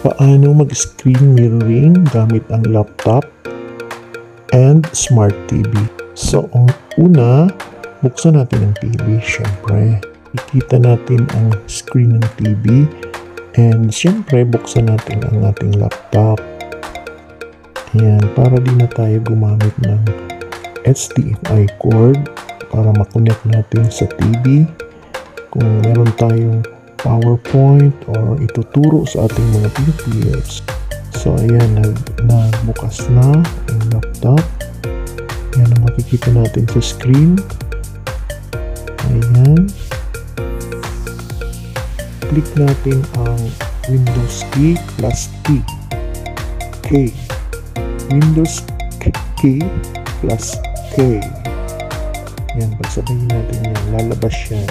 Paano mag-screen mirroring gamit ang laptop and smart TV. So, ang una, buksan natin ang TV, syempre. Ikita natin ang screen ng TV and syempre, buksan natin ang ating laptop. Ayan, para di na tayo gumamit ng HDMI cord para makonect natin sa TV. Kung meron tayong PowerPoint or ituturo sa ating mga PDFs. So, ayan, nagbukas na ang laptop. Ayan ang makikita natin sa screen. Ayan. Click natin ang Windows key plus T. K. Windows key plus K. Ayan, pagsabayin natin yan, lalabas yan.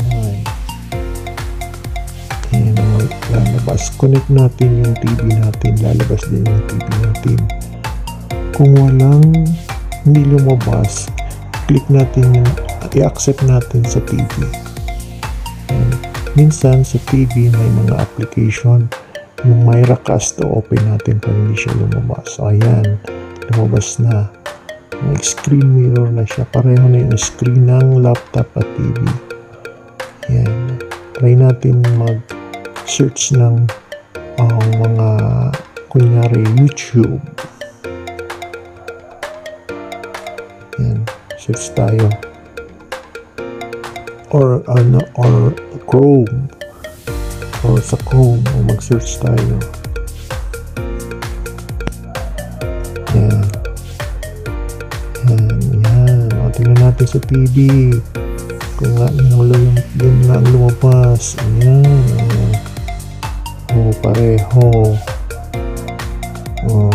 Ayan. Ayan, lalabas. Connect natin yung TV natin. Lalabas din yung TV natin. Kung hindi lumabas, click natin yung i-accept natin sa TV. And minsan sa TV may mga application, yung Miracast to open natin pag hindi siya lumabas. So ayan, lumabas na. May screen mirror na siya. Pareho na yung screen ng laptop at TV. Ayan. Try natin mag-search ng mga kunyari YouTube. Yan, search tayo. Or Chrome. Or sa Chrome, mag-search tayo. Yan. Yan. O, tingnan natin sa TV. Kung nga yun nga lumabas. Ayan. O, pareho. O.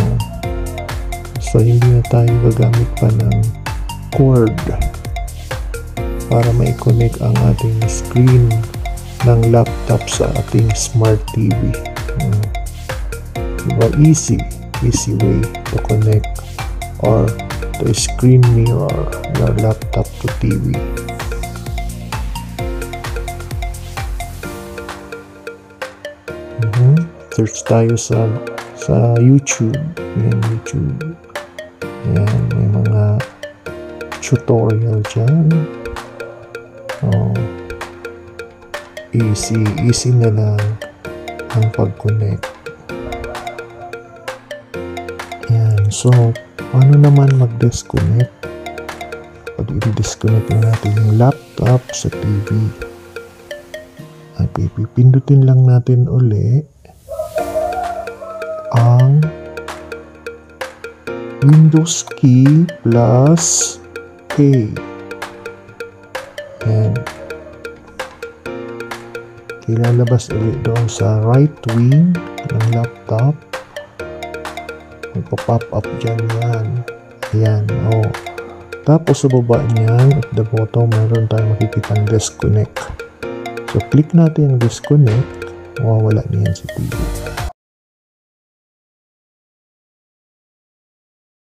So, hindi na tayo gagamit pa ng cord para ma-connect ang ating screen ng laptop sa ating smart TV. Diba? Easy way to connect or to screen mirror your laptop to TV. Search tayo sa YouTube. Yan, YouTube. Yan, may mga tutorial dyan. Oh, easy na lang ang pag-connect. Yan, so paano naman mag-disconnect? Pag i-disconnect natin yung laptop sa TV, ay pipindutin lang natin uli ang Windows key plus K. Yan. Ilalabas ulit doon sa right wing ng laptop. Magpa-pop up dyan yan. Ayan. O. Tapos sa baba niyan, at the bottom, meron tayong makikitang disconnect. So, click natin yung disconnect. Mawawala niyan sa TV.